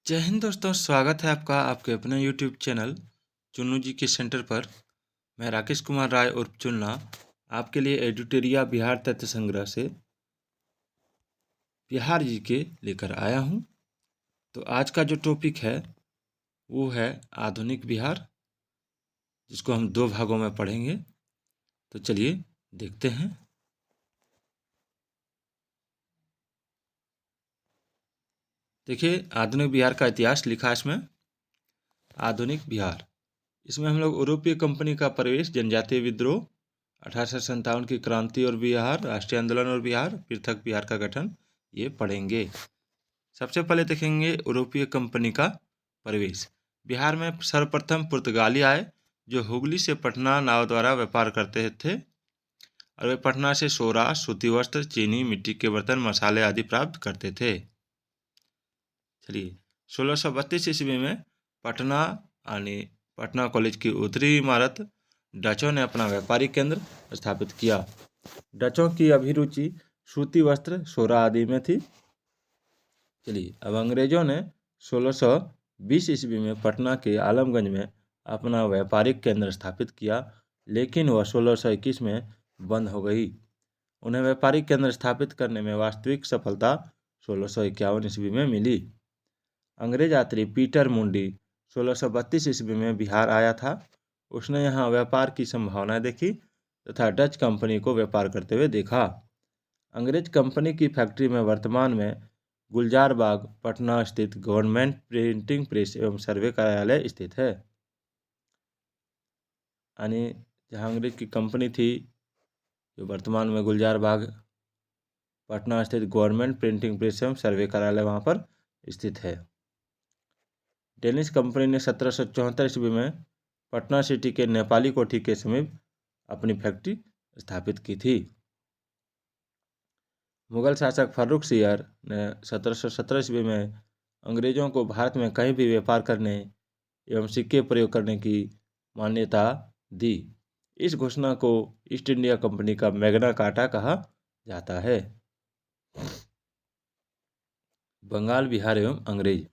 जय हिंद दोस्तों, स्वागत है आपका आपके अपने यूट्यूब चैनल चुन्नू जी के सेंटर पर। मैं राकेश कुमार राय उर्फ चुन्ना आपके लिए एडिटोरिया बिहार तथ्य संग्रह से बिहार जी के लेकर आया हूं। तो आज का जो टॉपिक है वो है आधुनिक बिहार, जिसको हम दो भागों में पढ़ेंगे। तो चलिए देखते हैं। देखिए, आधुनिक बिहार का इतिहास लिखा है इसमें। आधुनिक बिहार, इसमें हम लोग यूरोपीय कंपनी का प्रवेश, जनजातीय विद्रोह, 1857 की क्रांति और बिहार, राष्ट्रीय आंदोलन और बिहार, पृथक बिहार का गठन, ये पढ़ेंगे। सबसे पहले देखेंगे यूरोपीय कंपनी का प्रवेश। बिहार में सर्वप्रथम पुर्तगाली आए, जो हुगली से पटना नाव द्वारा व्यापार करते थे, और वे पटना से सोरा, सूती वस्त्र, चीनी, मिट्टी के बर्तन, मसाले आदि प्राप्त करते थे। चलिए, 1632 ईस्वी में पटना यानी पटना कॉलेज की उत्तरी इमारत डचों ने अपना व्यापारिक केंद्र स्थापित किया। डचों की अभिरुचि सूती वस्त्र, सोरा आदि में थी। चलिए, अब अंग्रेजों ने 1620 ईस्वी में पटना के आलमगंज में अपना व्यापारिक केंद्र स्थापित किया, लेकिन वह 1621 में बंद हो गई। उन्हें व्यापारिक केंद्र स्थापित करने में वास्तविक सफलता 1651 ईस्वी में मिली। अंग्रेज यात्री पीटर मुंडी 1632 ईस्वी में बिहार आया था। उसने यहाँ व्यापार की संभावनाएं देखी तथा डच कंपनी को व्यापार करते हुए देखा। अंग्रेज कंपनी की फैक्ट्री में वर्तमान में गुलजार बाग, पटना स्थित गवर्नमेंट प्रिंटिंग प्रेस एवं सर्वे कार्यालय स्थित है। यानी जहाँ अंग्रेज की कंपनी थी, जो वर्तमान में गुलजार बाग, पटना स्थित गवर्नमेंट प्रिंटिंग प्रेस एवं सर्वे कार्यालय वहाँ पर स्थित है। डेनिश कंपनी ने 1774 ईस्वी में पटना सिटी के नेपाली कोठी के समीप अपनी फैक्ट्री स्थापित की थी। मुगल शासक फर्रुख सियर ने 1717 ईस्वी में अंग्रेजों को भारत में कहीं भी व्यापार करने एवं सिक्के प्रयोग करने की मान्यता दी। इस घोषणा को ईस्ट इंडिया कंपनी का मैग्ना कार्टा कहा जाता है। बंगाल, बिहार एवं अंग्रेज।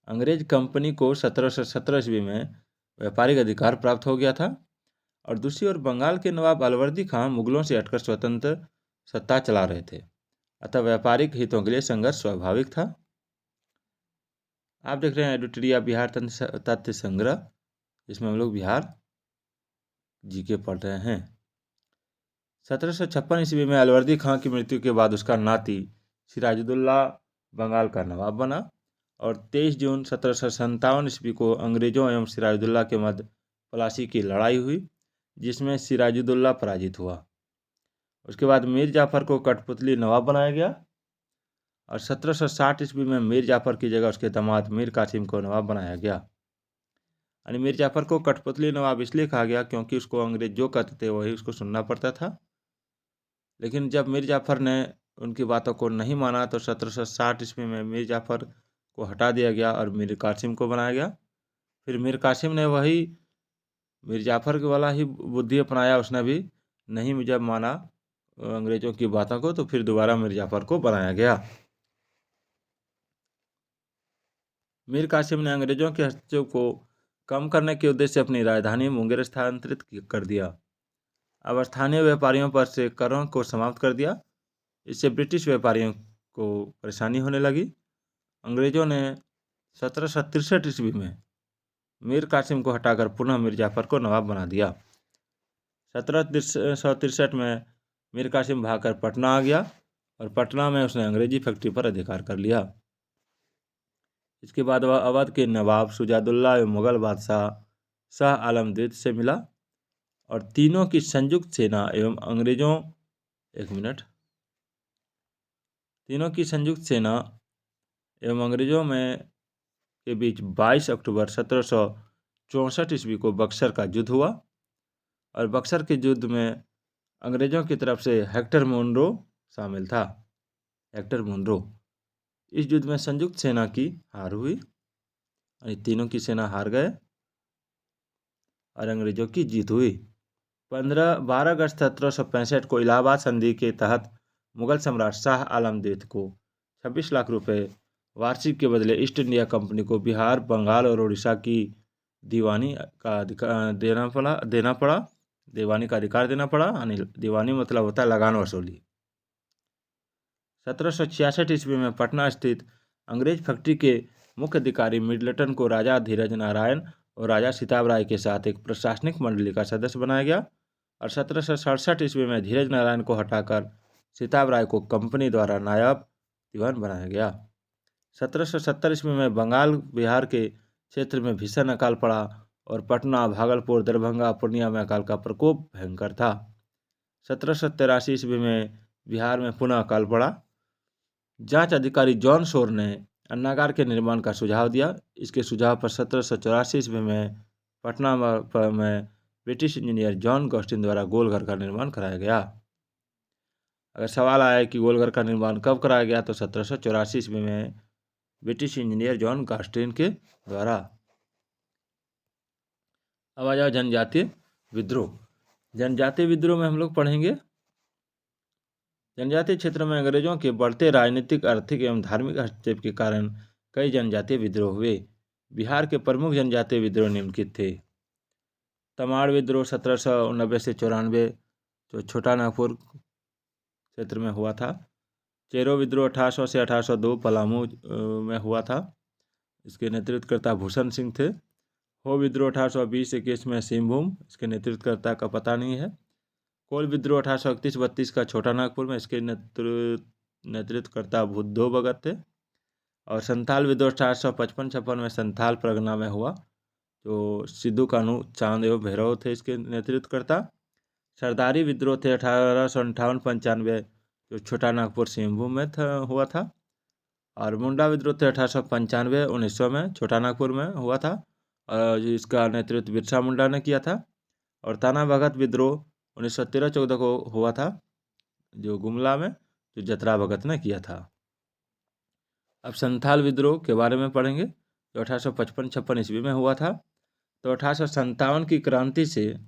अंग्रेज कंपनी को 1717 ईस्वी में व्यापारिक अधिकार प्राप्त हो गया था, और दूसरी ओर बंगाल के नवाब अलवर्दी खां मुगलों से हटकर स्वतंत्र सत्ता चला रहे थे, अतः व्यापारिक हितों के लिए संघर्ष स्वाभाविक था। आप देख रहे हैं एडिटोरिया बिहार तथ्य संग्रह, जिसमें हम लोग बिहार जीके पढ़ रहे हैं। 1756 ईस्वी में अलवर्दी खां की मृत्यु के बाद उसका नाती सिराजुद्दौला बंगाल का नवाब बना, और 23 जून 1757 ईस्वी को अंग्रेजों एवं सिराजुद्दौला के मध्य प्लासी की लड़ाई हुई, जिसमें सिराजुद्दौला पराजित हुआ। उसके बाद मीर जाफर को कठपुतली नवाब बनाया गया, और 1760 ईस्वी में मीर जाफर की जगह उसके दामाद मीर कासिम को नवाब बनाया गया। यानी मीर जाफर को कठपुतली नवाब इसलिए कहा गया क्योंकि उसको अंग्रेज जो कहते थे वही उसको सुनना पड़ता था। लेकिन जब मीर जाफर ने उनकी बातों को नहीं माना तो 1760 ईस्वी में मीर जाफर को हटा दिया गया और मीर कासिम को बनाया गया। फिर मीर कासिम ने वही मीर जाफर वाला ही बुद्धि अपनाया, उसने भी नहीं जब माना अंग्रेजों की बातों को, तो फिर दोबारा मीर जाफर को बनाया गया। मीर कासिम ने अंग्रेजों के हस्तक्षेप को कम करने के उद्देश्य से अपनी राजधानी मुंगेर स्थानांतरित कर दिया। अब स्थानीय व्यापारियों पर से करों को समाप्त कर दिया। इससे ब्रिटिश व्यापारियों को परेशानी होने लगी। अंग्रेजों ने 1763 ईस्वी में मीर कासिम को हटाकर पुनः मीर जाफर को नवाब बना दिया। 1763 में मीर कासिम भागकर पटना आ गया, और पटना में उसने अंग्रेजी फैक्ट्री पर अधिकार कर लिया। इसके बाद वह अवध के नवाब शुजाउद्दौला एवं मुगल बादशाह शाह आलम द्वितीय से मिला, और तीनों की संयुक्त सेना एवं अंग्रेजों में के बीच 22 अक्टूबर 1764 ईस्वी को बक्सर का युद्ध हुआ, और बक्सर के युद्ध में अंग्रेजों की तरफ से हेक्टर मुनरो शामिल था। हेक्टर मुनरो, इस युद्ध में संयुक्त सेना की हार हुई, यानी तीनों की सेना हार गए और अंग्रेजों की जीत हुई। 12 अगस्त 1765 को इलाहाबाद संधि के तहत मुगल सम्राट शाह आलम द्वितीय को 26 लाख रुपए वार्षिक के बदले ईस्ट इंडिया कंपनी को बिहार, बंगाल और उड़ीसा की दीवानी का अधिकार देना पड़ा। दीवानी का अधिकार देना पड़ा, यानी दीवानी मतलब होता है लगान वसूली। 1766 ईस्वी में पटना स्थित अंग्रेज फैक्ट्री के मुख्य अधिकारी मिडलटन को राजा धीरज नारायण और राजा सिताब राय के साथ एक प्रशासनिक मंडली का सदस्य बनाया गया और 1767 ईस्वी में धीरज नारायण को हटाकर सिताब राय को कंपनी द्वारा नायब दीवान बनाया गया। 1770 ईस्वी में बंगाल बिहार के क्षेत्र में भीषण अकाल पड़ा और पटना, भागलपुर, दरभंगा, पूर्णिया में अकाल का प्रकोप भयंकर था। 1783 ईस्वी में बिहार में पुनः अकाल पड़ा। जांच अधिकारी जॉन शोर ने अन्नागार के निर्माण का सुझाव दिया। इसके सुझाव पर 1784 ईस्वी में पटना में ब्रिटिश इंजीनियर जॉन गॉस्टिन द्वारा गोलघर का निर्माण कराया गया। अगर सवाल आया कि गोलघर का निर्माण कब कराया गया, तो 1784 ईस्वी में ब्रिटिश इंजीनियर जॉन गॉस्टिन के द्वारा। अब आ जाओ जनजातीय विद्रोह। जनजातीय विद्रोह में हम लोग पढ़ेंगे जनजातीय क्षेत्र में अंग्रेजों के बढ़ते राजनीतिक, आर्थिक एवं धार्मिक हस्तक्षेप के कारण कई जनजातीय विद्रोह हुए। बिहार के प्रमुख जनजातीय विद्रोह निम्नलिखित थे। तमाड़ विद्रोह 1790 से 94 जो छोटा नागपुर क्षेत्र में हुआ था। चेरो विद्रोह 1800 से 1802 पलामू में हुआ था। इसके नेतृत्वकर्ता भूषण सिंह थे। हो विद्रोह 1820-21 में सिंहभूम, इसके नेतृत्वकर्ता का पता नहीं है। कोल विद्रोह 1831-32 का छोटा नागपुर में, इसके नेतृत्वकर्ता बुद्धो भगत थे। और संथाल विद्रोह 1855-56 में संथाल परगना में हुआ, जो सिद्धू कानू चांद एवं भैरव थे इसके नेतृत्वकर्ता। सरदारी विद्रोह थे 1858-95 जो छोटा नागपुर सिंहभूम में हुआ था। और मुंडा विद्रोह थे 1895-1900 में छोटा नागपुर में हुआ था और इसका नेतृत्व बिरसा मुंडा ने किया था। और ताना भगत विद्रोह 1913-14 को हुआ था, जो गुमला में, जो जतरा भगत ने किया था। अब संथाल विद्रोह के बारे में पढ़ेंगे, जो 1855-56 ईस्वी में हुआ था। तो 1857 की क्रांति से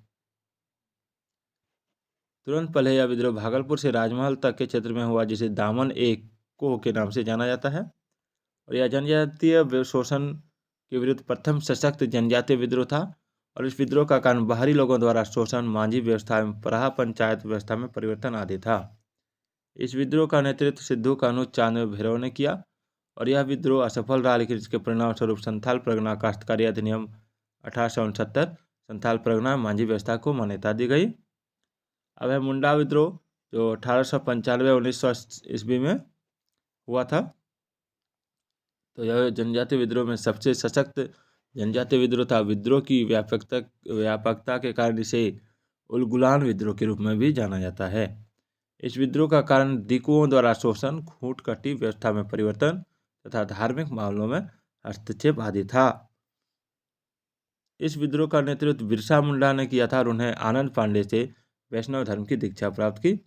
तुरंत पहले यह विद्रोह भागलपुर से राजमहल तक के क्षेत्र में हुआ, जिसे दामन एक को के नाम से जाना जाता है। और यह जनजातीय शोषण के विरुद्ध प्रथम सशक्त जनजातीय विद्रोह था और इस विद्रोह का कारण बाहरी लोगों द्वारा शोषण, मांझी व्यवस्था एवं पराहा पंचायत व्यवस्था में परिवर्तन आदि था। इस विद्रोह का नेतृत्व सिद्धू कानू चांद भैरव ने किया और यह विद्रोह असफल रहा, लेकिन इसके परिणाम स्वरूप संथाल परगना काश्तकारी अधिनियम 1869 संथाल परगना मांझी व्यवस्था को मान्यता दी गई। अब है मुंडा विद्रोह, जो 1895-1900 ईस्वी में हुआ था। तो यह जनजातीय विद्रोह में सबसे सशक्त जनजातीय विद्रोह था। विद्रोह की व्यापकता के कारण इसे उलगुलान विद्रोह के रूप में भी जाना जाता है। इस विद्रोह का कारण दिकुओं द्वारा शोषण, खूंट-कटी व्यवस्था में परिवर्तन तथा धार्मिक मामलों में हस्तक्षेप आदि था। इस विद्रोह का नेतृत्व बिरसा मुंडा ने किया था और उन्हें आनंद पांडे से वैष्णव धर्म की दीक्षा प्राप्त की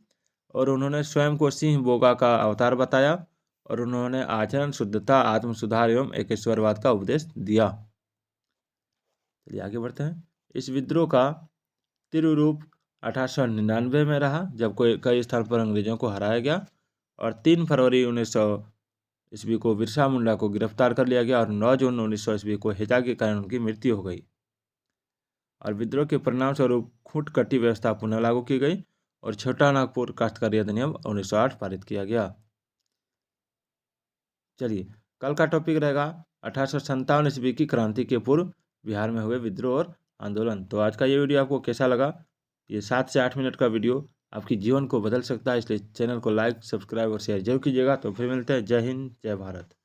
और उन्होंने स्वयं को सिंह बोगा का अवतार बताया और उन्होंने आचरण शुद्धता, आत्म सुधार एवं एकेश्वरवाद का उपदेश दिया। चलिए आगे बढ़ते हैं। इस विद्रोह का तीव्र रूप 1899 में रहा, जब कई स्थान पर अंग्रेजों को हराया गया और 3 फरवरी 1900 ईस्वी को बिरसा मुंडा को गिरफ्तार कर लिया गया और 9 जून 1900 ईस्वी को हैजा के कारण उनकी मृत्यु हो गई। और विद्रोह के परिणाम स्वरूप खूंट-कटी व्यवस्था पुनः लागू की गई और छोटा नागपुर काश्तकारी अधिनियम 1908 पारित किया गया। चलिए कल का टॉपिक रहेगा 1857 ईस्वी की क्रांति के पूर्व बिहार में हुए विद्रोह और आंदोलन। तो आज का ये वीडियो आपको कैसा लगा? ये 7 से 8 मिनट का वीडियो आपकी जीवन को बदल सकता है, इसलिए चैनल को लाइक, सब्सक्राइब और शेयर जरूर कीजिएगा। तो फिर मिलते हैं। जय हिंद, जय भारत।